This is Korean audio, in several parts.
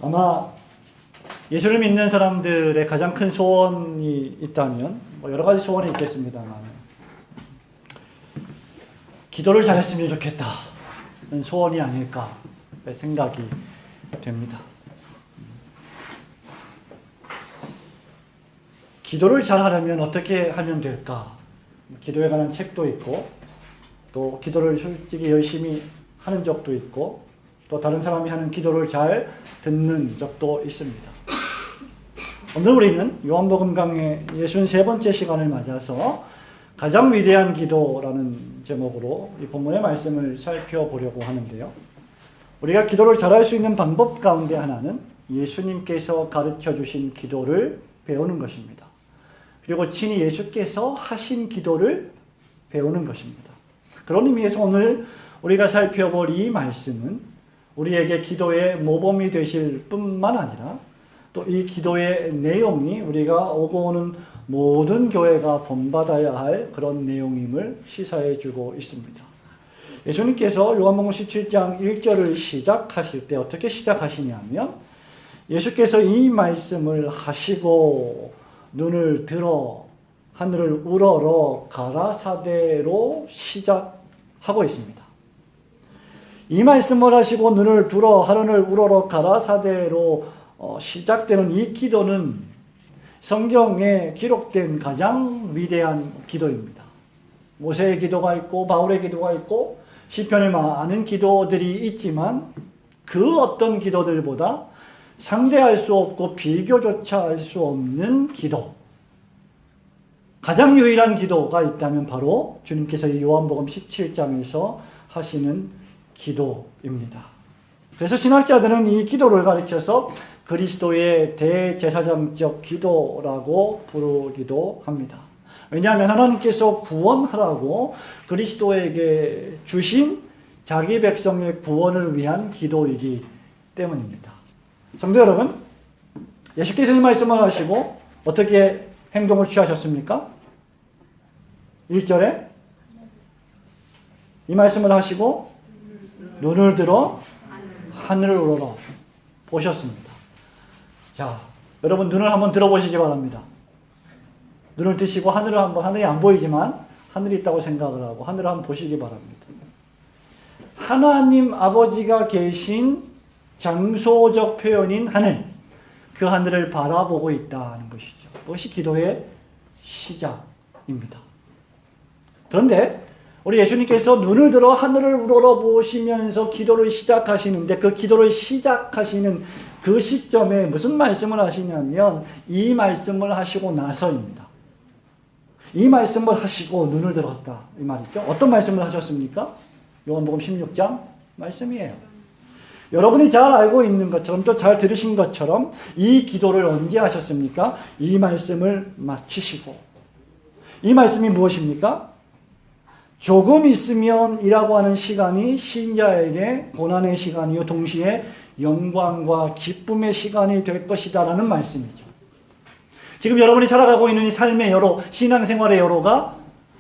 아마 예수를 믿는 사람들의 가장 큰 소원이 있다면 여러 가지 소원이 있겠습니다만 기도를 잘했으면 좋겠다는 소원이 아닐까 생각이 됩니다. 기도를 잘하려면 어떻게 하면 될까? 기도에 관한 책도 있고 또 기도를 솔직히 열심히 하는 적도 있고 또 다른 사람이 하는 기도를 잘 듣는 적도 있습니다. 오늘 우리는 요한복음 강의 63번째 시간을 맞아서 가장 위대한 기도라는 제목으로 이 본문의 말씀을 살펴보려고 하는데요. 우리가 기도를 잘할 수 있는 방법 가운데 하나는 예수님께서 가르쳐 주신 기도를 배우는 것입니다. 그리고 친히 예수께서 하신 기도를 배우는 것입니다. 그런 의미에서 오늘 우리가 살펴볼 이 말씀은 우리에게 기도의 모범이 되실 뿐만 아니라 또 이 기도의 내용이 우리가 오고 오는 모든 교회가 본받아야 할 그런 내용임을 시사해 주고 있습니다. 예수님께서 요한복음 17장 1절을 시작하실 때 어떻게 시작하시냐면 예수께서 이 말씀을 하시고 눈을 들어 하늘을 우러러 가라사대로 시작하고 있습니다. 이 말씀을 하시고 눈을 들어 하늘을 우러러 가라사대로 시작되는 이 기도는 성경에 기록된 가장 위대한 기도입니다. 모세의 기도가 있고 바울의 기도가 있고 시편에 많은 기도들이 있지만 그 어떤 기도들보다 상대할 수 없고 비교조차 할 수 없는 기도, 가장 유일한 기도가 있다면 바로 주님께서 이 요한복음 17장에서 하시는 기도입니다. 그래서 신학자들은 이 기도를 가리켜서 그리스도의 대제사장적 기도라고 부르기도 합니다. 왜냐하면 하나님께서 구원하라고 그리스도에게 주신 자기 백성의 구원을 위한 기도이기 때문입니다. 성도 여러분, 예수께서 이 말씀을 하시고 어떻게 행동을 취하셨습니까? 1절에 이 말씀을 하시고 눈을 들어 하늘을 우러러 보셨습니다. 자, 여러분 눈을 한번 들어보시기 바랍니다. 눈을 뜨시고 하늘이 안 보이지만 하늘이 있다고 생각을 하고 하늘을 한번 보시기 바랍니다. 하나님 아버지가 계신 장소적 표현인 하늘, 그 하늘을 바라보고 있다는 것이죠. 그것이 기도의 시작입니다. 그런데 우리 예수님께서 눈을 들어 하늘을 우러러 보시면서 기도를 시작하시는데 그 기도를 시작하시는 그 시점에 무슨 말씀을 하시냐면 이 말씀을 하시고 나서입니다. 이 말씀을 하시고 눈을 들었다 이 말이죠. 어떤 말씀을 하셨습니까? 요한복음 16장 말씀이에요. 여러분이 잘 알고 있는 것처럼 또 잘 들으신 것처럼 이 기도를 언제 하셨습니까? 이 말씀을 마치시고. 이 말씀이 무엇입니까? 조금 있으면 이라고 하는 시간이 신자에게 고난의 시간이요 동시에 영광과 기쁨의 시간이 될 것이다 라는 말씀이죠. 지금 여러분이 살아가고 있는 이 삶의 여로, 신앙생활의 여로가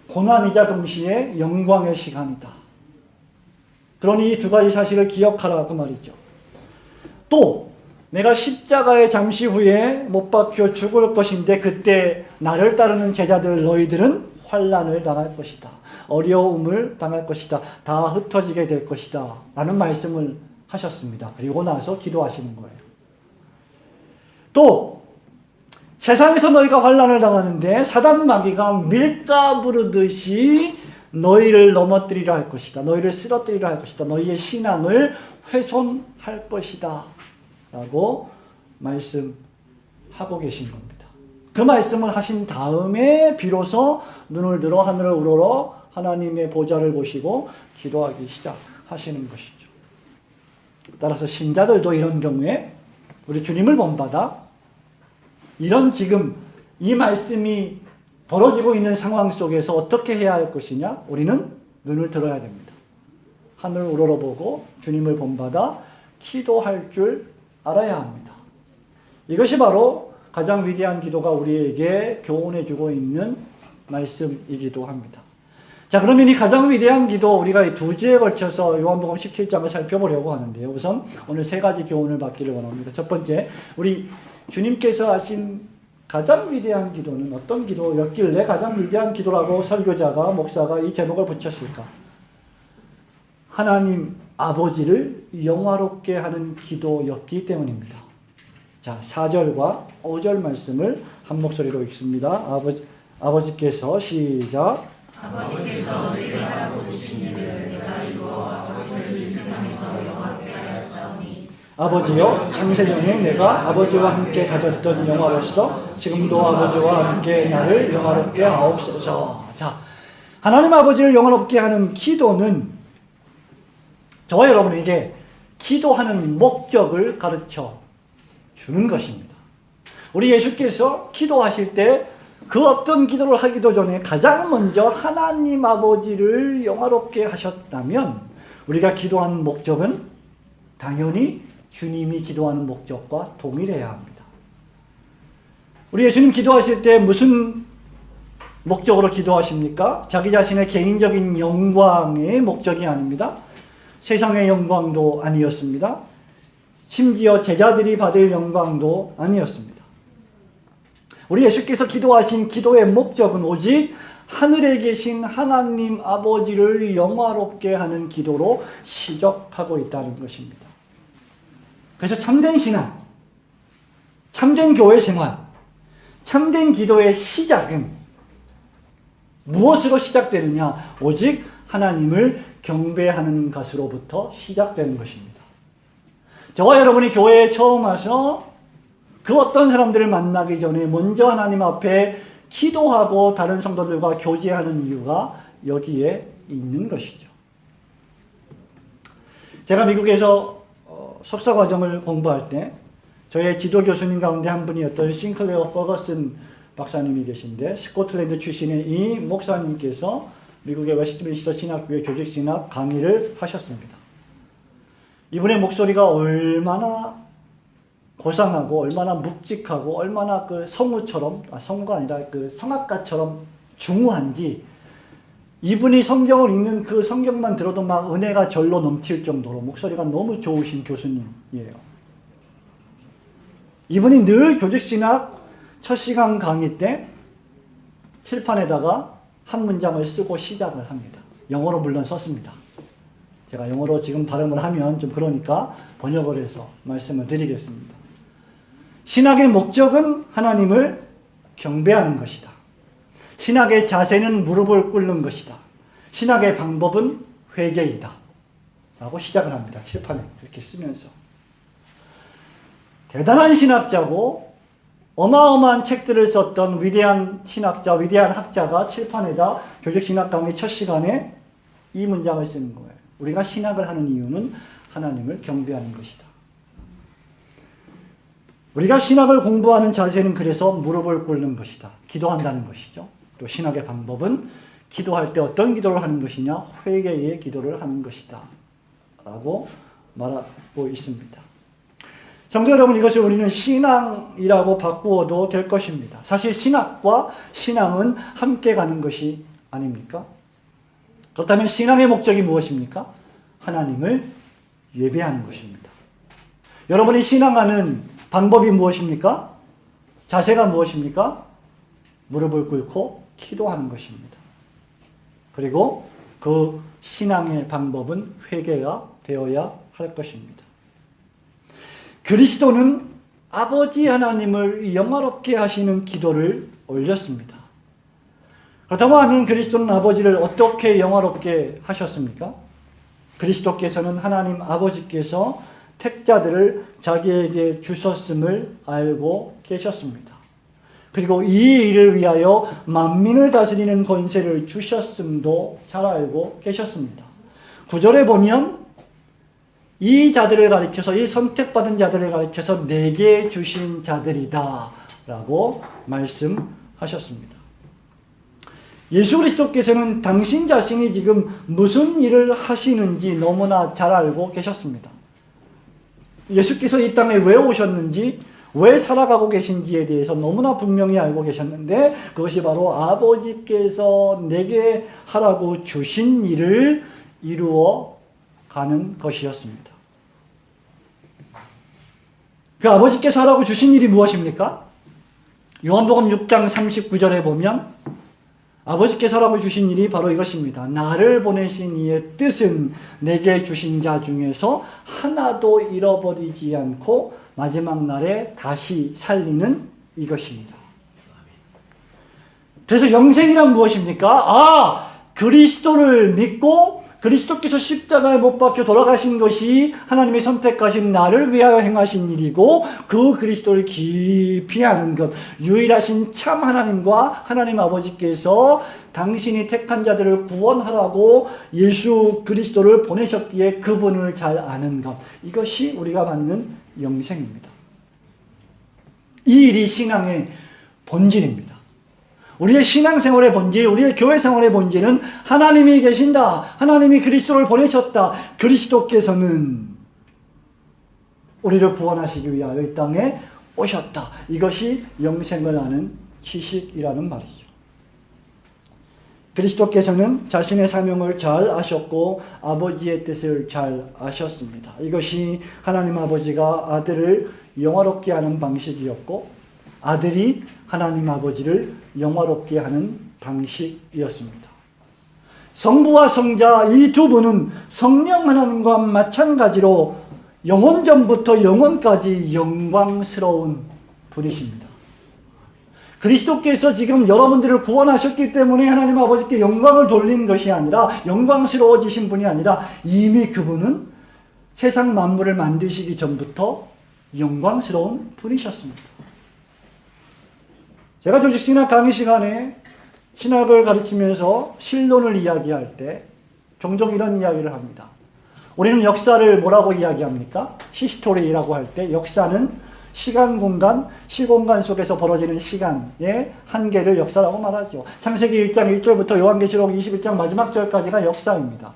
고난이자 동시에 영광의 시간이다. 그러니 이 두 가지 사실을 기억하라 그 말이죠. 또 내가 십자가에 잠시 후에 못 박혀 죽을 것인데 그때 나를 따르는 제자들 너희들은 환난을 당할 것이다. 어려움을 당할 것이다. 다 흩어지게 될 것이다. 라는 말씀을 하셨습니다. 그리고 나서 기도하시는 거예요. 또 세상에서 너희가 환난을 당하는데 사단 마귀가 밀가 부르듯이 너희를 넘어뜨리려 할 것이다. 너희를 쓰러뜨리려 할 것이다. 너희의 신앙을 훼손할 것이다. 라고 말씀하고 계신 겁니다. 그 말씀을 하신 다음에 비로소 눈을 들어 하늘을 우러러 하나님의 보좌를 보시고 기도하기 시작하시는 것이죠. 따라서 신자들도 이런 경우에 우리 주님을 본받아 이런 지금 이 말씀이 벌어지고 있는 상황 속에서 어떻게 해야 할 것이냐? 우리는 눈을 들어야 됩니다. 하늘을 우러러보고 주님을 본받아 기도할 줄 알아야 합니다. 이것이 바로 가장 위대한 기도가 우리에게 교훈해주고 있는 말씀이기도 합니다. 자, 그러면 이 가장 위대한 기도, 우리가 이 두 주에 걸쳐서 요한복음 17장을 살펴보려고 하는데요. 우선 오늘 세 가지 교훈을 받기를 원합니다. 첫 번째, 우리 주님께서 하신 가장 위대한 기도는 어떤 기도였길래 가장 위대한 기도라고 설교자가, 목사가 이 제목을 붙였을까? 하나님 아버지를 영화롭게 하는 기도였기 때문입니다. 자, 4절과 5절 말씀을 한 목소리로 읽습니다. 아버지께서 시작. 아버지께서 내게 하라고 주신 일을 내가 이루어 아버지를 이 세상에서 영화롭게 하였사오니 아버지여, 창세전에 내가 아버지와 함께 가졌던 영화로서 지금도 아버지와 함께 나를 영화롭게 하옵소서. 자, 하나님 아버지를 영화롭게 하는 기도는 저와 여러분에게 기도하는 목적을 가르쳐 주는 것입니다. 우리 예수께서 기도하실 때 그 어떤 기도를 하기도 전에 가장 먼저 하나님 아버지를 영화롭게 하셨다면 우리가 기도하는 목적은 당연히 주님이 기도하는 목적과 동일해야 합니다. 우리 예수님 기도하실 때 무슨 목적으로 기도하십니까? 자기 자신의 개인적인 영광의 목적이 아닙니다. 세상의 영광도 아니었습니다. 심지어 제자들이 받을 영광도 아니었습니다. 우리 예수께서 기도하신 기도의 목적은 오직 하늘에 계신 하나님 아버지를 영화롭게 하는 기도로 시작하고 있다는 것입니다. 그래서 참된 신앙, 참된 교회 생활, 참된 기도의 시작은 무엇으로 시작되느냐? 오직 하나님을 경배하는 것으로부터 시작되는 것입니다. 저와 여러분이 교회에 처음 와서 그 어떤 사람들을 만나기 전에 먼저 하나님 앞에 기도하고 다른 성도들과 교제하는 이유가 여기에 있는 것이죠. 제가 미국에서 석사 과정을 공부할 때 저의 지도 교수님 가운데 한 분이었던 싱클레어 퍼거슨 박사님이 계신데, 스코틀랜드 출신의 이 목사님께서 미국의 웨스트민스터 신학교의 조직신학 강의를 하셨습니다. 이분의 목소리가 얼마나 고상하고 얼마나 묵직하고 얼마나 그 성우가 아니라 그 성악가처럼 중후한지, 이분이 성경을 읽는 그 성경만 들어도 막 은혜가 절로 넘칠 정도로 목소리가 너무 좋으신 교수님이에요. 이분이 늘 교직신학 첫 시간 강의 때 칠판에다가 한 문장을 쓰고 시작을 합니다. 영어로 물론 썼습니다. 제가 영어로 지금 발음을 하면 좀 그러니까 번역을 해서 말씀을 드리겠습니다. 신학의 목적은 하나님을 경배하는 것이다. 신학의 자세는 무릎을 꿇는 것이다. 신학의 방법은 회개이다. 라고 시작을 합니다. 칠판에 이렇게 쓰면서. 대단한 신학자고 어마어마한 책들을 썼던 위대한 신학자, 위대한 학자가 칠판에다 교직신학 강의 첫 시간에 이 문장을 쓰는 거예요. 우리가 신학을 하는 이유는 하나님을 경배하는 것이다. 우리가 신학을 공부하는 자세는 그래서 무릎을 꿇는 것이다. 기도한다는 것이죠. 또 신학의 방법은 기도할 때 어떤 기도를 하는 것이냐? 회개의 기도를 하는 것이다. 라고 말하고 있습니다. 성도 여러분, 이것을 우리는 신앙이라고 바꾸어도 될 것입니다. 사실 신학과 신앙은 함께 가는 것이 아닙니까? 그렇다면 신앙의 목적이 무엇입니까? 하나님을 예배하는 것입니다. 여러분이 신앙하는 방법이 무엇입니까? 자세가 무엇입니까? 무릎을 꿇고 기도하는 것입니다. 그리고 그 신앙의 방법은 회개가 되어야 할 것입니다. 그리스도는 아버지 하나님을 영화롭게 하시는 기도를 올렸습니다. 그렇다고 하면 그리스도는 아버지를 어떻게 영화롭게 하셨습니까? 그리스도께서는 하나님 아버지께서 택자들을 자기에게 주셨음을 알고 계셨습니다. 그리고 이 일을 위하여 만민을 다스리는 권세를 주셨음도 잘 알고 계셨습니다. 9절에 보면 이 자들을 가리켜서, 이 선택받은 자들을 가리켜서 내게 주신 자들이다 라고 말씀하셨습니다. 예수 그리스도께서는 당신 자신이 지금 무슨 일을 하시는지 너무나 잘 알고 계셨습니다. 예수께서 이 땅에 왜 오셨는지, 왜 살아가고 계신지에 대해서 너무나 분명히 알고 계셨는데 그것이 바로 아버지께서 내게 하라고 주신 일을 이루어 가는 것이었습니다. 그 아버지께서 하라고 주신 일이 무엇입니까? 요한복음 6장 39절에 보면 아버지께서 하라고 주신 일이 바로 이것입니다. 나를 보내신 이의 뜻은 내게 주신 자 중에서 하나도 잃어버리지 않고 마지막 날에 다시 살리는 이것입니다. 그래서 영생이란 무엇입니까? 그리스도를 믿고 그리스도께서 십자가에 못 박혀 돌아가신 것이 하나님이 선택하신 나를 위하여 행하신 일이고 그 그리스도를 깊이 아는 것, 유일하신 참 하나님과 하나님 아버지께서 당신이 택한 자들을 구원하라고 예수 그리스도를 보내셨기에 그분을 잘 아는 것, 이것이 우리가 받는 영생입니다. 이 일이 신앙의 본질입니다. 우리의 신앙생활의 본질, 우리의 교회생활의 본질은 하나님이 계신다. 하나님이 그리스도를 보내셨다. 그리스도께서는 우리를 구원하시기 위하여 이 땅에 오셨다. 이것이 영생을 아는 지식이라는 말이죠. 그리스도께서는 자신의 사명을 잘 아셨고 아버지의 뜻을 잘 아셨습니다. 이것이 하나님 아버지가 아들을 영화롭게 하는 방식이었고 아들이 하나님 아버지를 영화롭게 하는 방식이었습니다. 성부와 성자 이 두 분은 성령 하나님과 마찬가지로 영원전부터 영원까지 영광스러운 분이십니다. 그리스도께서 지금 여러분들을 구원하셨기 때문에 하나님 아버지께 영광을 돌린 것이 아니라 영광스러워지신 분이 아니라 이미 그분은 세상 만물을 만드시기 전부터 영광스러운 분이셨습니다. 제가 조직신학 강의 시간에 신학을 가르치면서 신론을 이야기할 때 종종 이런 이야기를 합니다. 우리는 역사를 뭐라고 이야기합니까? 히스토리라고 할 때 역사는 시간, 공간, 시공간 속에서 벌어지는 시간의 한계를 역사라고 말하죠. 창세기 1장 1절부터 요한계시록 21장 마지막 절까지가 역사입니다.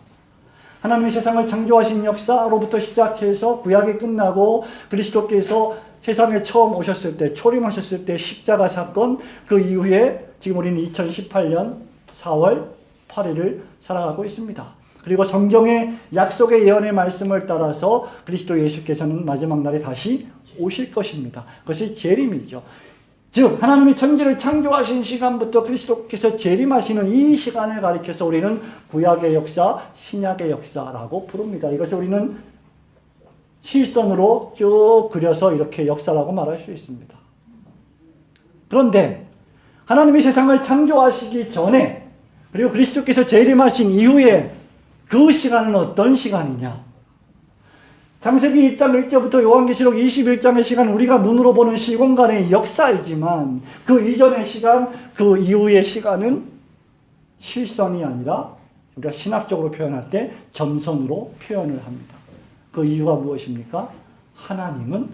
하나님이 세상을 창조하신 역사로부터 시작해서 구약이 끝나고 그리스도께서 세상에 처음 오셨을 때, 초림하셨을 때 십자가 사건, 그 이후에 지금 우리는 2018년 4월 8일을 살아가고 있습니다. 그리고 성경의 약속의 예언의 말씀을 따라서 그리스도 예수께서는 마지막 날에 다시 오실 것입니다. 그것이 재림이죠. 즉 하나님이 천지를 창조하신 시간부터 그리스도께서 재림하시는 이 시간을 가리켜서 우리는 구약의 역사, 신약의 역사라고 부릅니다. 이것을 우리는 실선으로 쭉 그려서 이렇게 역사라고 말할 수 있습니다. 그런데 하나님이 세상을 창조하시기 전에 그리고 그리스도께서 재림하신 이후에 그 시간은 어떤 시간이냐? 창세기 1장 1절부터 요한계시록 21장의 시간, 우리가 눈으로 보는 시공간의 역사이지만 그 이전의 시간, 그 이후의 시간은 실선이 아니라 우리가 신학적으로 표현할 때 점선으로 표현을 합니다. 그 이유가 무엇입니까? 하나님은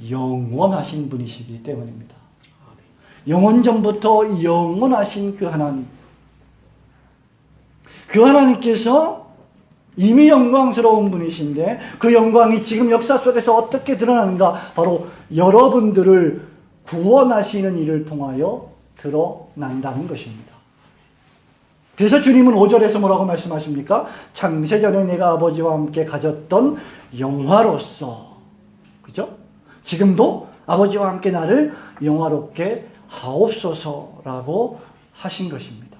영원하신 분이시기 때문입니다. 영원전부터 영원하신 그 하나님. 그 하나님께서 이미 영광스러운 분이신데 그 영광이 지금 역사 속에서 어떻게 드러나는가? 바로 여러분들을 구원하시는 일을 통하여 드러난다는 것입니다. 그래서 주님은 5절에서 뭐라고 말씀하십니까? 창세전에 내가 아버지와 함께 가졌던 영화로서, 그죠? 지금도 아버지와 함께 나를 영화롭게 하옵소서라고 하신 것입니다.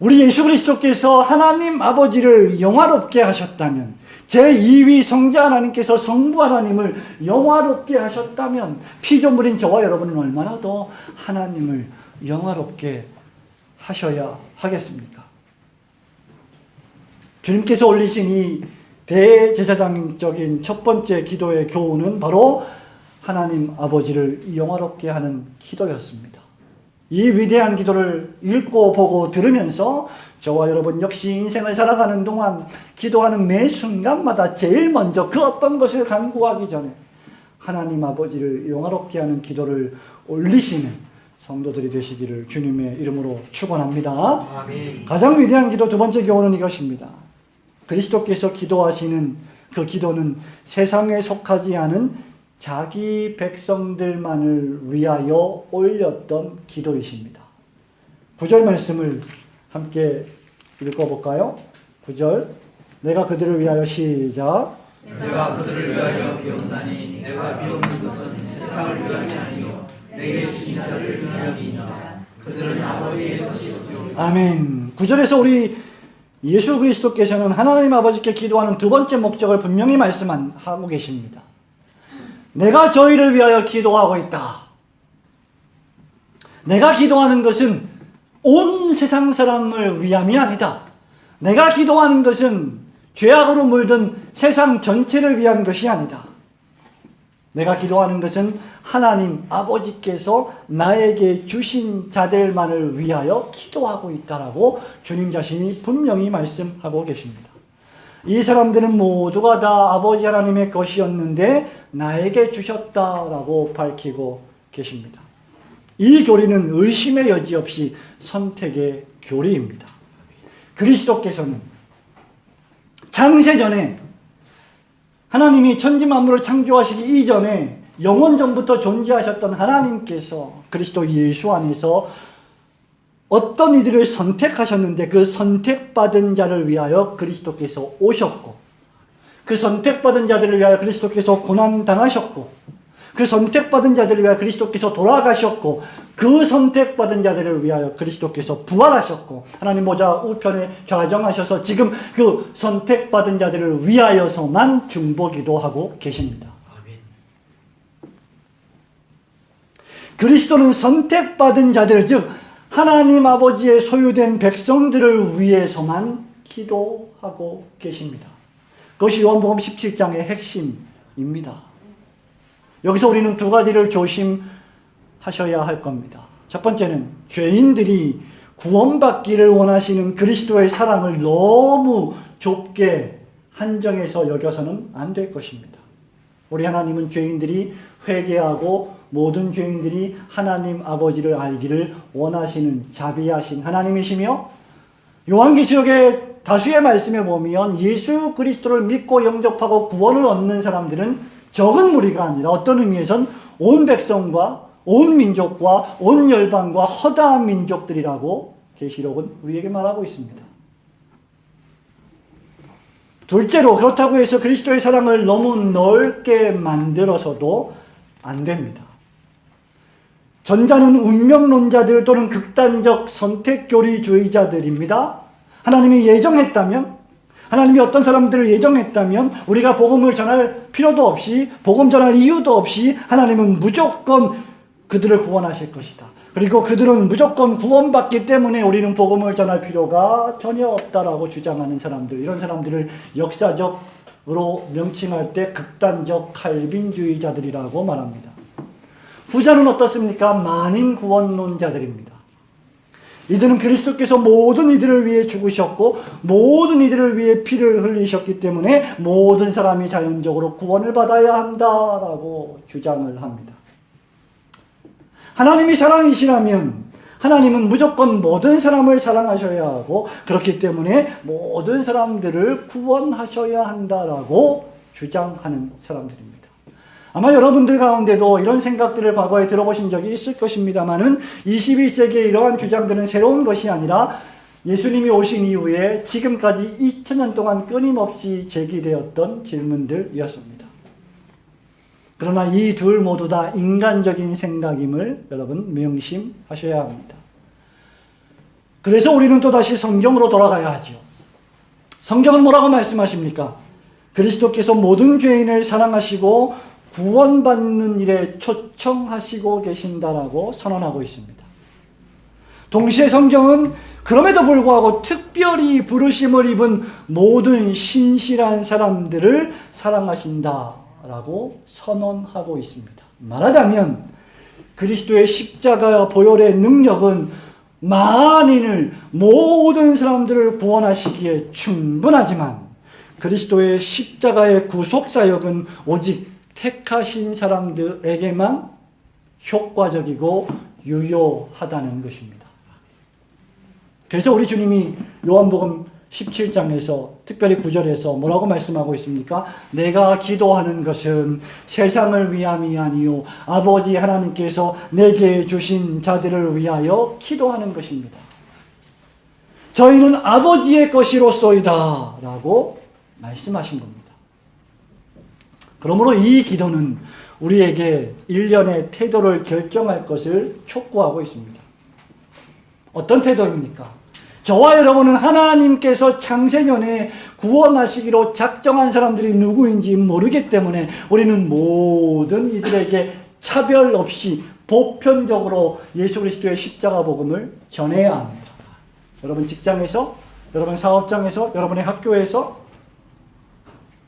우리 예수 그리스도께서 하나님 아버지를 영화롭게 하셨다면, 제2위 성자 하나님께서 성부 하나님을 영화롭게 하셨다면 피조물인 저와 여러분은 얼마나 더 하나님을 영화롭게 하셔야 하겠습니까? 주님께서 올리신 이 대제사장적인 첫 번째 기도의 교훈은 바로 하나님 아버지를 영화롭게 하는 기도였습니다. 이 위대한 기도를 읽고 보고 들으면서 저와 여러분 역시 인생을 살아가는 동안 기도하는 매 순간마다 제일 먼저 그 어떤 것을 간구하기 전에 하나님 아버지를 영화롭게 하는 기도를 올리시는 성도들이 되시기를 주님의 이름으로 축원합니다. 아멘. 가장 위대한 기도 두 번째 교훈은 이것입니다. 그리스도께서 기도하시는 그 기도는 세상에 속하지 않은 자기 백성들만을 위하여 올렸던 기도이십니다. 9절 말씀을 함께 읽어볼까요? 9절 내가 그들을 위하여 시작. 내가 그들을 위하여 비옵나니 내가 비옵는 것은 세상을 위함이 아니요 내게 주신 자를 위함이니라. 그들은 아버지의 것이요. 아멘. 9절에서 우리 예수 그리스도께서는 하나님 아버지께 기도하는 두 번째 목적을 분명히 말씀하고 계십니다. 내가 저희를 위하여 기도하고 있다. 내가 기도하는 것은 온 세상 사람을 위함이 아니다. 내가 기도하는 것은 죄악으로 물든 세상 전체를 위한 것이 아니다. 내가 기도하는 것은 하나님 아버지께서 나에게 주신 자들만을 위하여 기도하고 있다라고 주님 자신이 분명히 말씀하고 계십니다. 이 사람들은 모두가 다 아버지 하나님의 것이었는데 나에게 주셨다라고 밝히고 계십니다. 이 교리는 의심의 여지 없이 선택의 교리입니다. 그리스도께서는 창세전에 하나님이 천지 만물을 창조하시기 이전에 영원전부터 존재하셨던 하나님께서 그리스도 예수 안에서 어떤 이들을 선택하셨는데 그 선택받은 자를 위하여 그리스도께서 오셨고 그 선택받은 자들을 위하여 그리스도께서 고난당하셨고 그 선택받은 자들을 위하여 그리스도께서 돌아가셨고 그 선택받은 자들을 위하여 그리스도께서 부활하셨고 하나님 보좌 우편에 좌정하셔서 지금 그 선택받은 자들을 위하여서만 중보기도하고 계십니다. 그리스도는 선택받은 자들 즉 하나님 아버지의 소유된 백성들을 위해서만 기도하고 계십니다. 그것이 요한복음 17장의 핵심입니다. 여기서 우리는 두 가지를 조심하셔야 할 겁니다. 첫 번째는 죄인들이 구원받기를 원하시는 그리스도의 사랑을 너무 좁게 한정해서 여겨서는 안 될 것입니다. 우리 하나님은 죄인들이 회개하고 모든 죄인들이 하나님 아버지를 알기를 원하시는 자비하신 하나님이시며 요한계시록의 다수의 말씀에 보면 예수 그리스도를 믿고 영접하고 구원을 얻는 사람들은 적은 무리가 아니라 어떤 의미에선 온 백성과 온 민족과 온 열방과 허다한 민족들이라고 계시록은 우리에게 말하고 있습니다. 둘째로 그렇다고 해서 그리스도의 사랑을 너무 넓게 만들어서도 안 됩니다. 전자는 운명론자들 또는 극단적 선택교리주의자들입니다. 하나님이 예정했다면 하나님이 어떤 사람들을 예정했다면 우리가 복음을 전할 필요도 없이 복음 전할 이유도 없이 하나님은 무조건 그들을 구원하실 것이다. 그리고 그들은 무조건 구원받기 때문에 우리는 복음을 전할 필요가 전혀 없다라고 주장하는 사람들 이런 사람들을 역사적으로 명칭할 때 극단적 칼빈주의자들이라고 말합니다. 후자는 어떻습니까? 만인 구원론자들입니다. 이들은 그리스도께서 모든 이들을 위해 죽으셨고 모든 이들을 위해 피를 흘리셨기 때문에 모든 사람이 자연적으로 구원을 받아야 한다라고 주장을 합니다. 하나님이 사랑이시라면 하나님은 무조건 모든 사람을 사랑하셔야 하고 그렇기 때문에 모든 사람들을 구원하셔야 한다라고 주장하는 사람들입니다. 아마 여러분들 가운데도 이런 생각들을 과거에 들어보신 적이 있을 것입니다만은 21세기의 이러한 주장들은 새로운 것이 아니라 예수님이 오신 이후에 지금까지 2000년 동안 끊임없이 제기되었던 질문들이었습니다. 그러나 이 둘 모두 다 인간적인 생각임을 여러분 명심하셔야 합니다. 그래서 우리는 또다시 성경으로 돌아가야 하죠. 성경은 뭐라고 말씀하십니까? 그리스도께서 모든 죄인을 사랑하시고 구원받는 일에 초청하시고 계신다라고 선언하고 있습니다. 동시에 성경은 그럼에도 불구하고 특별히 부르심을 입은 모든 신실한 사람들을 사랑하신다라고 선언하고 있습니다. 말하자면 그리스도의 십자가 보혈의 능력은 만인을 모든 사람들을 구원하시기에 충분하지만 그리스도의 십자가의 구속사역은 오직 택하신 사람들에게만 효과적이고 유효하다는 것입니다. 그래서 우리 주님이 요한복음 17장에서 특별히 9절에서 뭐라고 말씀하고 있습니까? 내가 기도하는 것은 세상을 위함이 아니요 아버지 하나님께서 내게 주신 자들을 위하여 기도하는 것입니다. 저희는 아버지의 것이로소이다 라고 말씀하신 겁니다. 그러므로 이 기도는 우리에게 일련의 태도를 결정할 것을 촉구하고 있습니다. 어떤 태도입니까? 저와 여러분은 하나님께서 창세전에 구원하시기로 작정한 사람들이 누구인지 모르기 때문에 우리는 모든 이들에게 차별 없이 보편적으로 예수 그리스도의 십자가 복음을 전해야 합니다. 여러분 직장에서, 여러분 사업장에서, 여러분의 학교에서,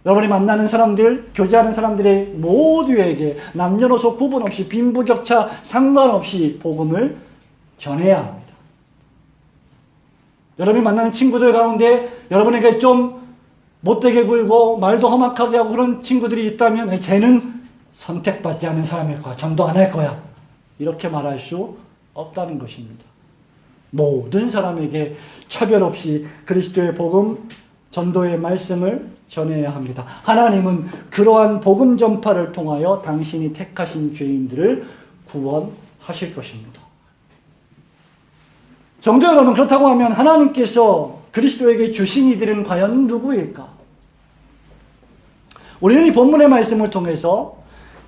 여러분이 만나는 사람들, 교제하는 사람들의 모두에게 남녀노소 구분 없이 빈부격차 상관없이 복음을 전해야 합니다. 여러분이 만나는 친구들 가운데 여러분에게 좀 못되게 굴고 말도 험악하게 하고 그런 친구들이 있다면 쟤는 선택받지 않은 사람일 거야. 전도 안 할 거야. 이렇게 말할 수 없다는 것입니다. 모든 사람에게 차별 없이 그리스도의 복음, 전도의 말씀을 전해야 합니다. 하나님은 그러한 복음 전파를 통하여 당신이 택하신 죄인들을 구원하실 것입니다. 성도 여러분, 그렇다고 하면 하나님께서 그리스도에게 주신 이들은 과연 누구일까? 우리는 이 본문의 말씀을 통해서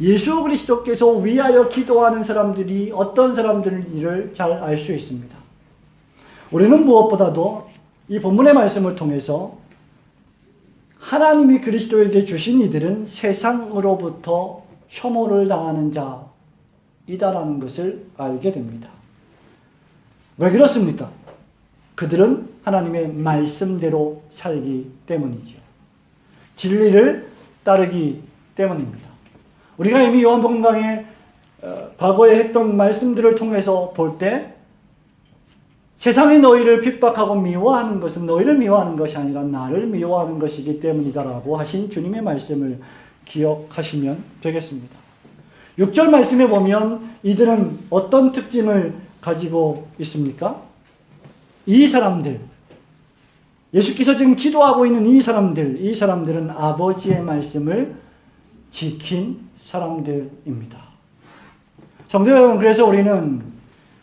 예수 그리스도께서 위하여 기도하는 사람들이 어떤 사람들인지를 잘 알 수 있습니다. 우리는 무엇보다도 이 본문의 말씀을 통해서 하나님이 그리스도에게 주신 이들은 세상으로부터 혐오를 당하는 자이다라는 것을 알게 됩니다. 왜 그렇습니까? 그들은 하나님의 말씀대로 살기 때문이죠. 진리를 따르기 때문입니다. 우리가 이미 요한복음 강의 과거에 했던 말씀들을 통해서 볼 때 세상이 너희를 핍박하고 미워하는 것은 너희를 미워하는 것이 아니라 나를 미워하는 것이기 때문이다라고 하신 주님의 말씀을 기억하시면 되겠습니다. 6절 말씀에 보면 이들은 어떤 특징을 가지고 있습니까? 이 사람들, 예수께서 지금 기도하고 있는 이 사람들은 아버지의 말씀을 지킨 사람들입니다. 성도 여러분, 그래서 우리는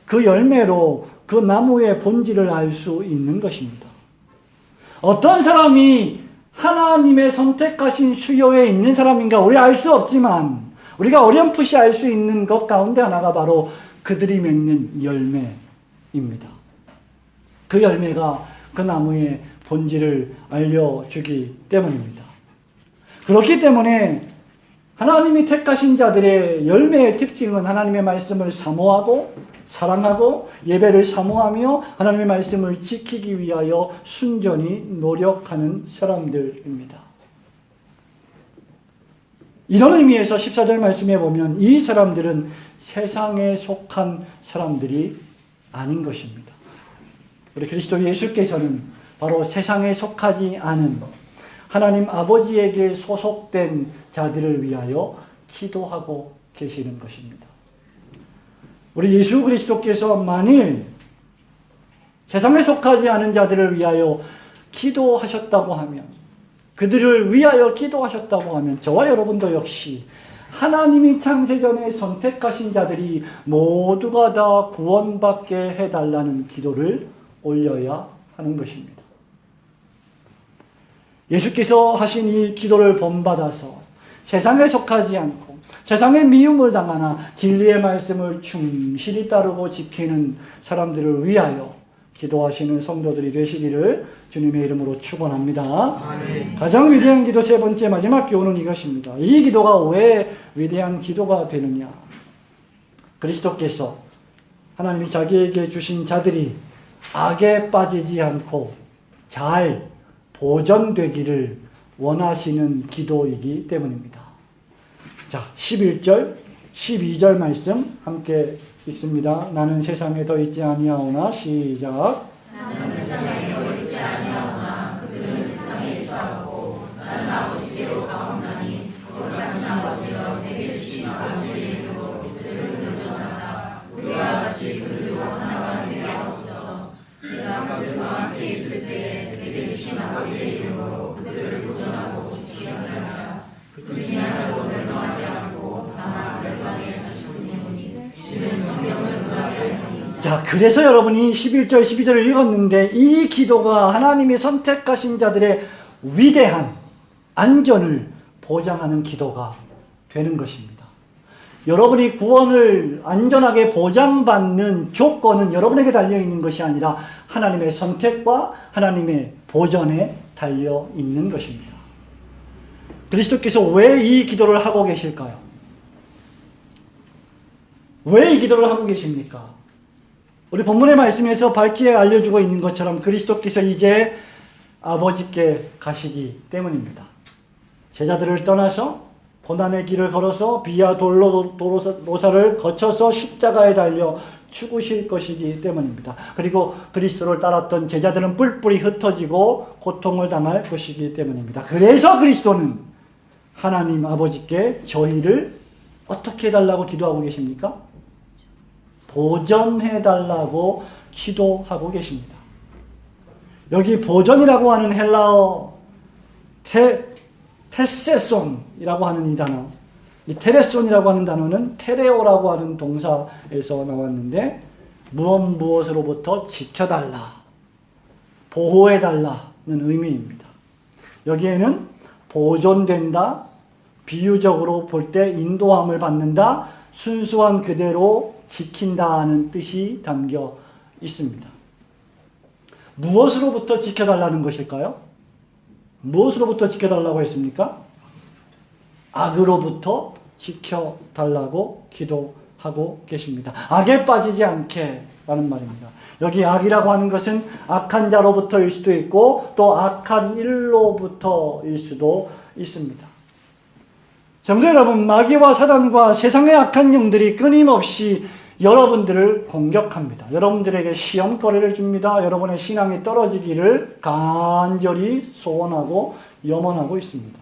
그 열매로 그 나무의 본질을 알 수 있는 것입니다. 어떤 사람이 하나님의 선택하신 수요에 있는 사람인가 우리 알 수 없지만 우리가 어렴풋이 알 수 있는 것 가운데 하나가 바로 그들이 맺는 열매입니다. 그 열매가 그 나무의 본질을 알려주기 때문입니다. 그렇기 때문에 하나님이 택하신 자들의 열매의 특징은 하나님의 말씀을 사모하고 사랑하고 예배를 사모하며 하나님의 말씀을 지키기 위하여 순전히 노력하는 사람들입니다. 이런 의미에서 14절 말씀에 보면 이 사람들은 세상에 속한 사람들이 아닌 것입니다. 우리 그리스도 예수께서는 바로 세상에 속하지 않은 하나님 아버지에게 소속된 자들을 위하여 기도하고 계시는 것입니다. 우리 예수 그리스도께서 만일 세상에 속하지 않은 자들을 위하여 기도하셨다고 하면, 그들을 위하여 기도하셨다고 하면 저와 여러분도 역시 하나님이 창세전에 선택하신 자들이 모두가 다 구원받게 해달라는 기도를 올려야 하는 것입니다. 예수께서 하신 이 기도를 본받아서 세상에 속하지 않고 세상의 미움을 당하나 진리의 말씀을 충실히 따르고 지키는 사람들을 위하여 기도하시는 성도들이 되시기를 주님의 이름으로 축원합니다. 아멘. 가장 위대한 기도 세 번째 마지막 교훈은 이것입니다. 이 기도가 왜 위대한 기도가 되느냐? 그리스도께서 하나님이 자기에게 주신 자들이 악에 빠지지 않고 잘 보존되기를 원하시는 기도이기 때문입니다. 자, 11절, 12절 말씀 함께 읽습니다. 나는 세상에 더 있지 아니하오나, 시작. 나는 세상에 더 있지 아니하오나 그들은 세상에 있사오고 나는 아버지께로 가옵나니 거룩하신 아버지여 내게 주신 아버지의 이름으로 그들을 인정하사 우리와 같이 그들과 하나가 되게 하옵소서. 내가 그들과 함께 있을 때에 내게 주신 자, 그래서 여러분이 11절, 12절을 읽었는데 이 기도가 하나님이 선택하신 자들의 위대한 안전을 보장하는 기도가 되는 것입니다. 여러분이 구원을 안전하게 보장받는 조건은 여러분에게 달려있는 것이 아니라 하나님의 선택과 하나님의 보전에 달려있는 것입니다. 그리스도께서 왜 이 기도를 하고 계실까요? 왜 이 기도를 하고 계십니까? 우리 본문의 말씀에서 밝게 알려주고 있는 것처럼 그리스도께서 이제 아버지께 가시기 때문입니다. 제자들을 떠나서 고난의 길을 걸어서 비와 돌로 노사를 거쳐서 십자가에 달려 죽으실 것이기 때문입니다. 그리고 그리스도를 따랐던 제자들은 뿔뿔이 흩어지고 고통을 당할 것이기 때문입니다. 그래서 그리스도는 하나님 아버지께 저희를 어떻게 해달라고 기도하고 계십니까? 보전해달라고 기도하고 계십니다. 여기 보전이라고 하는 헬라어 테세손이라고 하는 이 단어, 이 테레손이라고 하는 단어는 테레오라고 하는 동사에서 나왔는데 무엇으로부터 지켜달라, 보호해달라는 의미입니다. 여기에는 보존된다, 비유적으로 볼 때 인도함을 받는다, 순수한 그대로 지킨다는 뜻이 담겨 있습니다. 무엇으로부터 지켜달라는 것일까요? 무엇으로부터 지켜달라고 했습니까? 악으로부터 지켜달라고 기도하고 계십니다. 악에 빠지지 않게 라는 말입니다. 여기 악이라고 하는 것은 악한 자로부터일 수도 있고 또 악한 일로부터일 수도 있습니다. 성도 여러분, 마귀와 사단과 세상의 악한 영들이 끊임없이 여러분들을 공격합니다. 여러분들에게 시험거리를 줍니다. 여러분의 신앙이 떨어지기를 간절히 소원하고 염원하고 있습니다.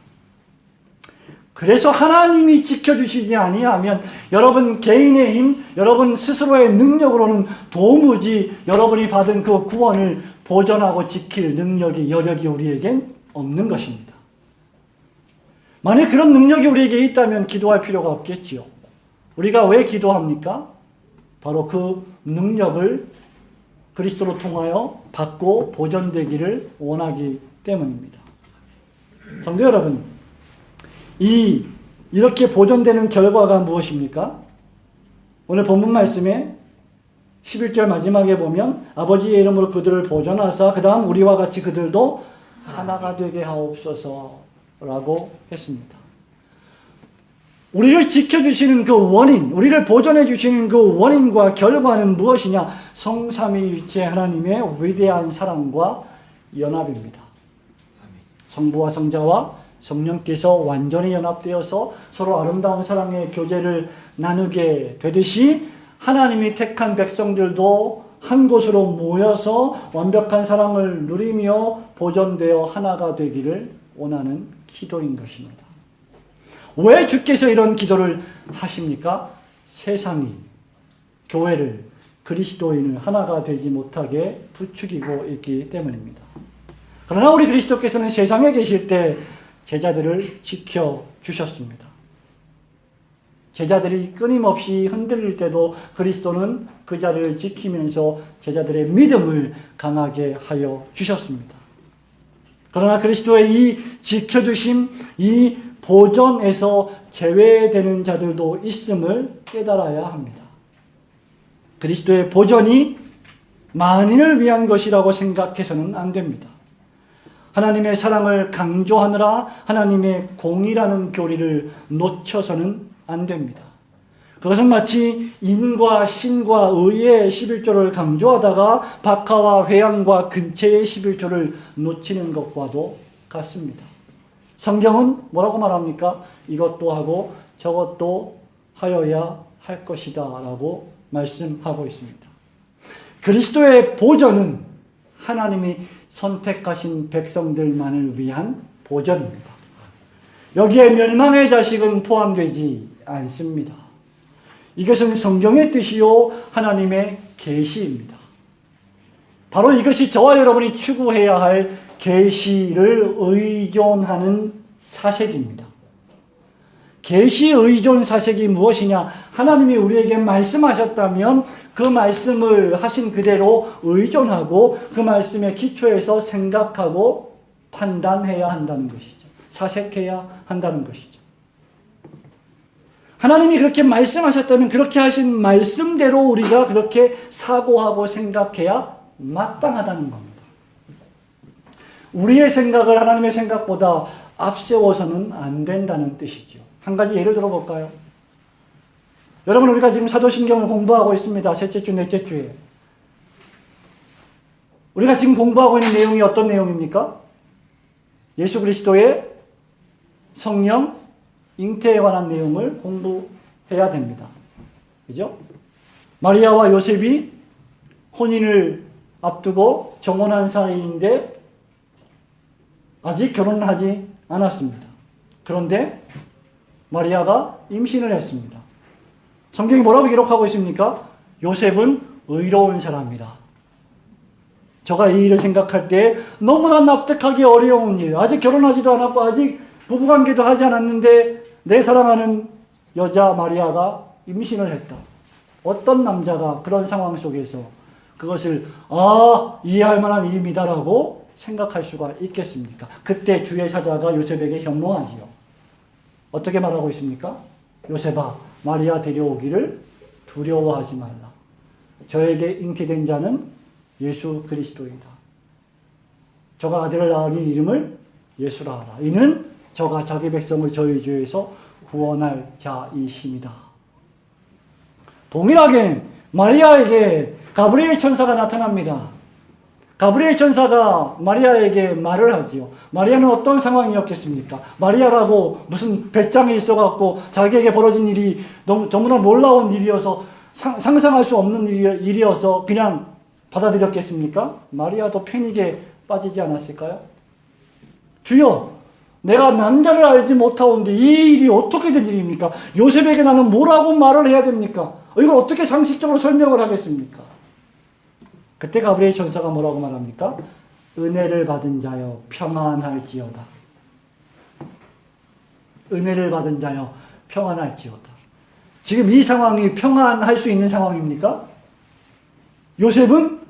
그래서 하나님이 지켜주시지 아니하면 여러분 개인의 힘, 여러분 스스로의 능력으로는 도무지 여러분이 받은 그 구원을 보존하고 지킬 능력이, 여력이 우리에겐 없는 것입니다. 만약 그런 능력이 우리에게 있다면 기도할 필요가 없겠지요. 우리가 왜 기도합니까? 바로 그 능력을 그리스도로 통하여 받고 보존되기를 원하기 때문입니다. 성도 여러분, 이렇게 보존되는 결과가 무엇입니까? 오늘 본문 말씀에 11절 마지막에 보면 아버지의 이름으로 그들을 보존하사 그 다음 우리와 같이 그들도 하나가 되게 하옵소서 라고 했습니다. 우리를 지켜주시는 그 원인, 우리를 보존해 주시는 그 원인과 결과는 무엇이냐? 성삼위일체 하나님의 위대한 사랑과 연합입니다. 성부와 성자와 성령께서 완전히 연합되어서 서로 아름다운 사랑의 교제를 나누게 되듯이 하나님이 택한 백성들도 한 곳으로 모여서 완벽한 사랑을 누리며 보존되어 하나가 되기를 원하는 기도인 것입니다. 왜 주께서 이런 기도를 하십니까? 세상이 교회를, 그리스도인을 하나가 되지 못하게 부추기고 있기 때문입니다. 그러나 우리 그리스도께서는 세상에 계실 때 제자들을 지켜주셨습니다. 제자들이 끊임없이 흔들릴 때도 그리스도는 그 자리를 지키면서 제자들의 믿음을 강하게 하여 주셨습니다. 그러나 그리스도의 이 지켜주심, 이 보존에서 제외되는 자들도 있음을 깨달아야 합니다. 그리스도의 보존이 만인을 위한 것이라고 생각해서는 안 됩니다. 하나님의 사랑을 강조하느라 하나님의 공의라는 교리를 놓쳐서는 안 됩니다. 그것은 마치 인과 신과 의의 11조를 강조하다가 박하와 회양과 근체의 11조를 놓치는 것과도 같습니다. 성경은 뭐라고 말합니까? 이것도 하고 저것도 하여야 할 것이다 라고 말씀하고 있습니다. 그리스도의 보전은 하나님이 선택하신 백성들만을 위한 보전입니다. 여기에 멸망의 자식은 포함되지 않습니다. 이것은 성경의 뜻이요 하나님의 계시입니다. 바로 이것이 저와 여러분이 추구해야 할 계시를 의존하는 사색입니다. 계시 의존 사색이 무엇이냐? 하나님이 우리에게 말씀하셨다면 그 말씀을 하신 그대로 의존하고 그 말씀의 기초에서 생각하고 판단해야 한다는 것이죠. 사색해야 한다는 것이죠. 하나님이 그렇게 말씀하셨다면 그렇게 하신 말씀대로 우리가 그렇게 사고하고 생각해야 마땅하다는 겁니다. 우리의 생각을 하나님의 생각보다 앞세워서는 안 된다는 뜻이죠. 한 가지 예를 들어볼까요? 여러분, 우리가 지금 사도신경을 공부하고 있습니다. 셋째 주, 넷째 주에. 우리가 지금 공부하고 있는 내용이 어떤 내용입니까? 예수 그리스도의 성령 잉태에 관한 내용을 공부해야 됩니다. 그죠? 마리아와 요셉이 혼인을 앞두고 정혼한 사이인데 아직 결혼하지 않았습니다. 그런데 마리아가 임신을 했습니다. 성경이 뭐라고 기록하고 있습니까? 요셉은 의로운 사람이라. 저가 이 일을 생각할 때 너무나 납득하기 어려운 일, 아직 결혼하지도 않았고 아직 부부관계도 하지 않았는데 내 사랑하는 여자 마리아가 임신을 했다. 어떤 남자가 그런 상황 속에서 그것을 이해할 만한 일입니다라고 생각할 수가 있겠습니까? 그때 주의 사자가 요셉에게 현몽하지요. 어떻게 말하고 있습니까? 요셉아, 마리아 데려오기를 두려워하지 말라. 저에게 잉태된 자는 예수 그리스도이다. 저가 아들을 낳으니 이름을 예수라 하라. 이는 저가 자기 백성을 저희 죄에서 구원할 자이심이다. 동일하게 마리아에게 가브리엘 천사가 나타납니다. 가브리엘 천사가 마리아에게 말을 하지요. 마리아는 어떤 상황이었겠습니까? 마리아라고 무슨 배짱이 있어갖고 자기에게 벌어진 일이 너무나 놀라운 일이어서 상상할 수 없는 일이어서 그냥 받아들였겠습니까? 마리아도 패닉에 빠지지 않았을까요? 주여, 내가 남자를 알지 못하온데 이 일이 어떻게 된 일입니까? 요셉에게 나는 뭐라고 말을 해야 됩니까? 이걸 어떻게 상식적으로 설명을 하겠습니까? 그때 가브리엘 천사가 뭐라고 말합니까? 은혜를 받은 자여 평안할지어다. 은혜를 받은 자여 평안할지어다. 지금 이 상황이 평안할 수 있는 상황입니까? 요셉은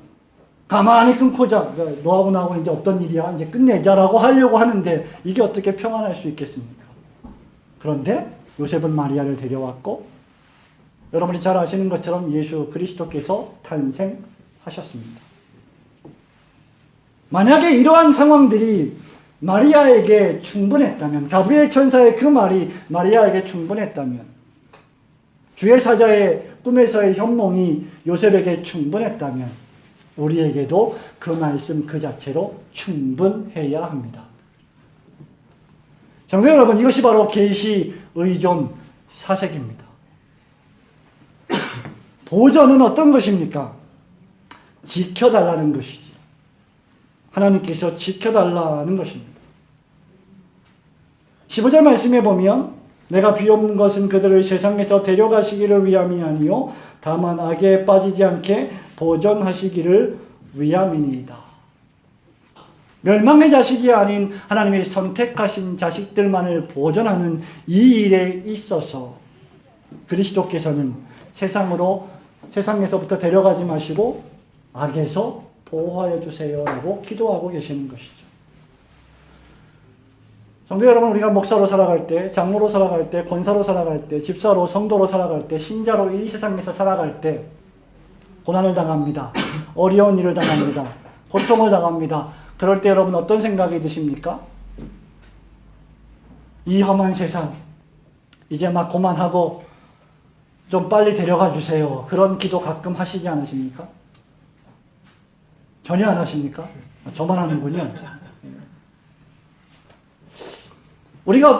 가만히 끊고 자, 너하고 나하고 이제 없던 일이야, 이제 끝내자라고 하려고 하는데 이게 어떻게 평안할 수 있겠습니까? 그런데 요셉은 마리아를 데려왔고 여러분이 잘 아시는 것처럼 예수 그리스도께서 탄생하셨습니다. 만약에 이러한 상황들이 마리아에게 충분했다면, 가브리엘 천사의 그 말이 마리아에게 충분했다면, 주의 사자의 꿈에서의 현몽이 요셉에게 충분했다면 우리에게도 그 말씀 그 자체로 충분해야 합니다. 성도 여러분, 이것이 바로 계시 의존 사색입니다. 보전은 어떤 것입니까? 지켜달라는 것이지. 하나님께서 지켜달라는 것입니다. 15절 말씀에 보면 내가 비옵는 것은 그들을 세상에서 데려가시기를 위함이 아니요 다만 악에 빠지지 않게 보존하시기를 위함이니이다. 멸망의 자식이 아닌 하나님의 선택하신 자식들만을 보존하는 이 일에 있어서 그리스도께서는 세상에서부터 데려가지 마시고 악에서 보호하여 주세요라고 기도하고 계시는 것이죠. 성도 여러분, 우리가 목사로 살아갈 때, 장로로 살아갈 때, 권사로 살아갈 때, 집사로, 성도로 살아갈 때, 신자로 이 세상에서 살아갈 때 고난을 당합니다. 어려운 일을 당합니다. 고통을 당합니다. 그럴 때 여러분 어떤 생각이 드십니까? 이 험한 세상 이제 막 그만하고 좀 빨리 데려가 주세요. 그런 기도 가끔 하시지 않으십니까? 전혀 안 하십니까? 저만 하는군요. 우리가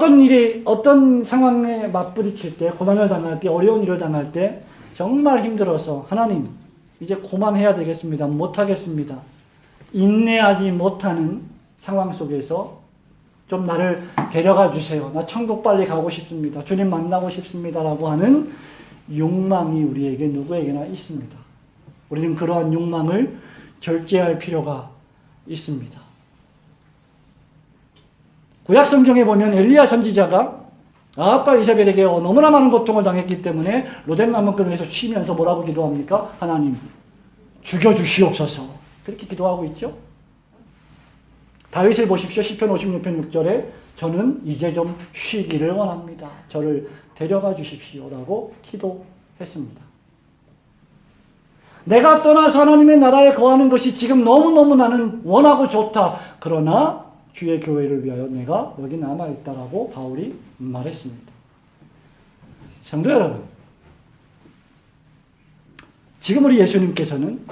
어떤 상황에 맞부딪힐 때, 고난을 당할 때, 어려운 일을 당할 때 정말 힘들어서 하나님 이제 그만해야 되겠습니다. 못하겠습니다. 인내하지 못하는 상황 속에서 좀 나를 데려가 주세요. 나 천국 빨리 가고 싶습니다. 주님 만나고 싶습니다. 라고 하는 욕망이 우리에게 누구에게나 있습니다. 우리는 그러한 욕망을 절제할 필요가 있습니다. 구약 성경에 보면 엘리야 선지자가 아합과 이세벨에게 너무나 많은 고통을 당했기 때문에 로뎀나무 그늘에서 쉬면서 뭐라고 기도합니까? 하나님 죽여주시옵소서. 그렇게 기도하고 있죠. 다윗을 보십시오. 시편 56편 6절에 저는 이제 좀 쉬기를 원합니다. 저를 데려가 주십시오라고 기도했습니다. 내가 떠나서 하나님의 나라에 거하는 것이 지금 너무너무 나는 원하고 좋다. 그러나 주의 교회를 위하여 내가 여기 남아있다라고 바울이 말했습니다. 성도 여러분, 지금 우리 예수님께서는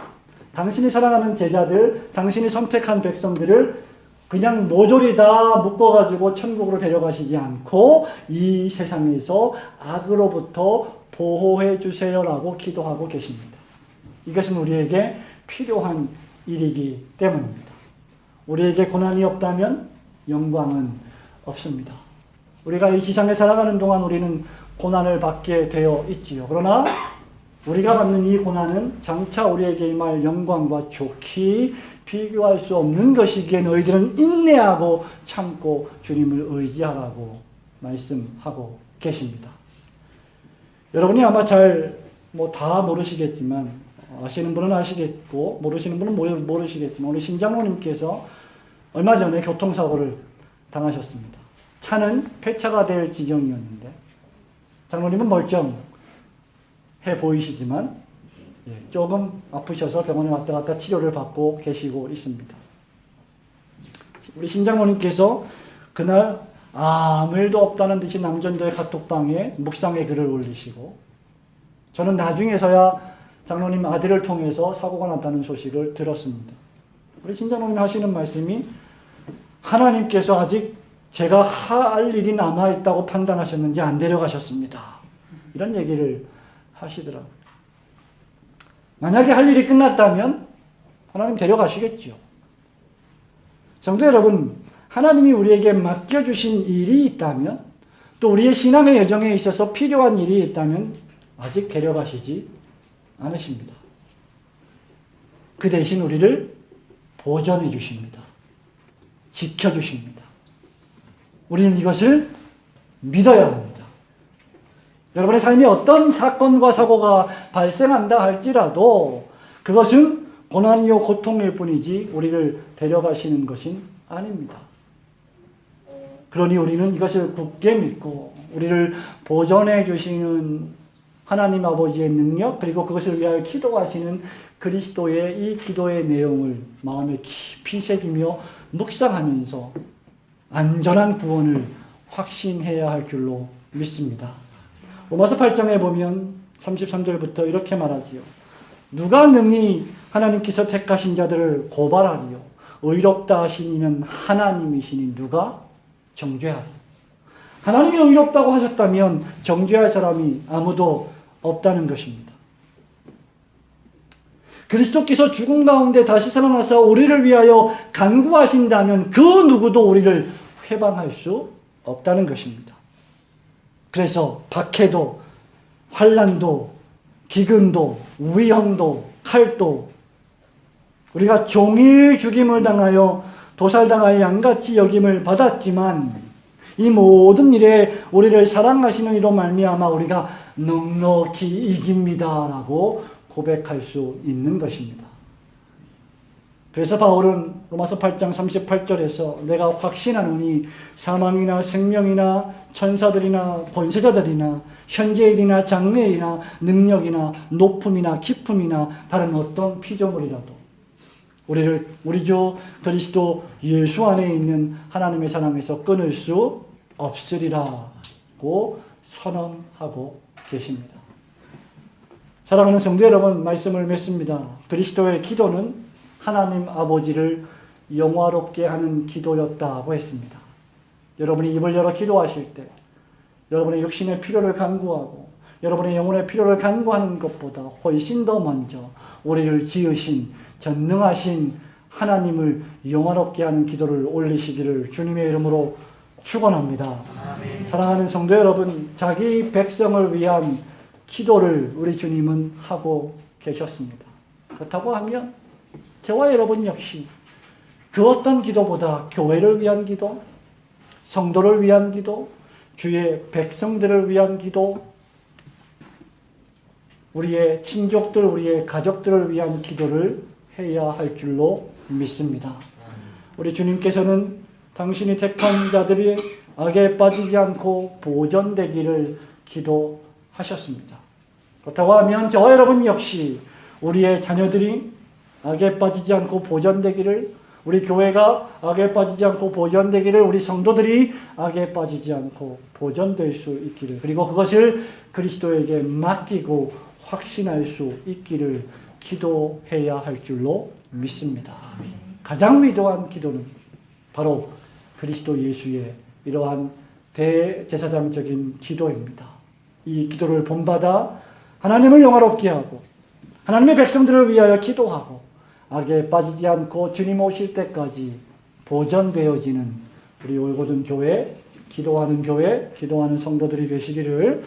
당신이 사랑하는 제자들, 당신이 선택한 백성들을 그냥 모조리 다 묶어가지고 천국으로 데려가시지 않고 이 세상에서 악으로부터 보호해 주세요라고 기도하고 계십니다. 이것은 우리에게 필요한 일이기 때문입니다. 우리에게 고난이 없다면 영광은 없습니다. 우리가 이 지상에 살아가는 동안 우리는 고난을 받게 되어 있지요. 그러나 우리가 받는 이 고난은 장차 우리에게 임할 영광과 좋게 비교할 수 없는 것이기에 너희들은 인내하고 참고 주님을 의지하라고 말씀하고 계십니다. 여러분이 아마 잘 다 모르시겠지만, 아시는 분은 아시겠고 모르시는 분은 모르시겠지만, 우리 신장로님께서 얼마 전에 교통사고를 당하셨습니다. 차는 폐차가 될 지경이었는데 장로님은 멀쩡해 보이시지만 조금 아프셔서 병원에 왔다 갔다 치료를 받고 계시고 있습니다. 우리 신장로님께서 그날 아무 일도 없다는 듯이 남전도의 카톡방에 묵상의 글을 올리시고, 저는 나중에서야 장로님 아들을 통해서 사고가 났다는 소식을 들었습니다. 우리 신장로님 하시는 말씀이 하나님께서 아직 제가 할 일이 남아있다고 판단하셨는지 안 데려가셨습니다. 이런 얘기를 하시더라고요. 만약에 할 일이 끝났다면 하나님 데려가시겠죠. 성도 여러분, 하나님이 우리에게 맡겨주신 일이 있다면, 또 우리의 신앙의 여정에 있어서 필요한 일이 있다면 아직 데려가시지 않으십니다. 그 대신 우리를 보전해 주십니다. 지켜주십니다. 우리는 이것을 믿어야 합니다. 여러분의 삶에 어떤 사건과 사고가 발생한다 할지라도 그것은 고난이요 고통일 뿐이지 우리를 데려가시는 것은 아닙니다. 그러니 우리는 이것을 굳게 믿고 우리를 보존해 주시는 하나님 아버지의 능력, 그리고 그것을 위하여 기도하시는 그리스도의 이 기도의 내용을 마음에 깊이 새기며 묵상하면서 안전한 구원을 확신해야 할 줄로 믿습니다. 로마서 8장에 보면 33절부터 이렇게 말하지요. 누가 능히 하나님께서 택하신 자들을 고발하리요. 의롭다 하시니는 하나님이시니 누가 정죄하리. 하나님이 의롭다고 하셨다면 정죄할 사람이 아무도 없다는 것입니다. 그리스도께서 죽음 가운데 다시 살아나서 우리를 위하여 간구하신다면 그 누구도 우리를 회방할 수 없다는 것입니다. 그래서 박해도, 환난도, 기근도, 위험도, 칼도, 우리가 종일 죽임을 당하여 도살당할 양같이 여김을 받았지만 이 모든 일에 우리를 사랑하시는 이로 말미암아 우리가 넉넉히 이깁니다라고 고백할 수 있는 것입니다. 그래서 바울은 로마서 8장 38절에서 내가 확신하노니 사망이나 생명이나 천사들이나 권세자들이나 현재일이나 장래일이나 능력이나 높음이나 깊음이나 다른 어떤 피조물이라도 우리를 우리 주 그리스도 예수 안에 있는 하나님의 사랑에서 끊을 수 없으리라고 선언하고 계십니다. 사랑하는 성도 여러분, 말씀을 맺습니다. 그리스도의 기도는 하나님 아버지를 영화롭게 하는 기도였다고 했습니다. 여러분이 입을 열어 기도하실 때 여러분의 육신의 필요를 간구하고 여러분의 영혼의 필요를 간구하는 것보다 훨씬 더 먼저 우리를 지으신 전능하신 하나님을 영화롭게 하는 기도를 올리시기를 주님의 이름으로 축원합니다. 아멘. 사랑하는 성도 여러분, 자기 백성을 위한 기도를 우리 주님은 하고 계셨습니다. 그렇다고 하면 저와 여러분 역시 그 어떤 기도보다 교회를 위한 기도, 성도를 위한 기도, 주의 백성들을 위한 기도, 우리의 친족들, 우리의 가족들을 위한 기도를 해야 할 줄로 믿습니다. 우리 주님께서는 당신이 택한 자들이 악에 빠지지 않고 보존되기를 기도하셨습니다. 그렇다고 하면 저와 여러분 역시 우리의 자녀들이 악에 빠지지 않고 보존되기를, 우리 교회가 악에 빠지지 않고 보존되기를, 우리 성도들이 악에 빠지지 않고 보존될 수 있기를, 그리고 그것을 그리스도에게 맡기고 확신할 수 있기를 기도해야 할 줄로 믿습니다. 가장 위대한 기도는 바로 그리스도 예수의 이러한 대제사장적인 기도입니다. 이 기도를 본받아 하나님을 영화롭게 하고 하나님의 백성들을 위하여 기도하고 악에 빠지지 않고 주님 오실 때까지 보존되어지는 우리 올고든 교회, 기도하는 성도들이 되시기를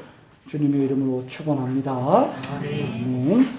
주님의 이름으로 축원합니다. 아멘.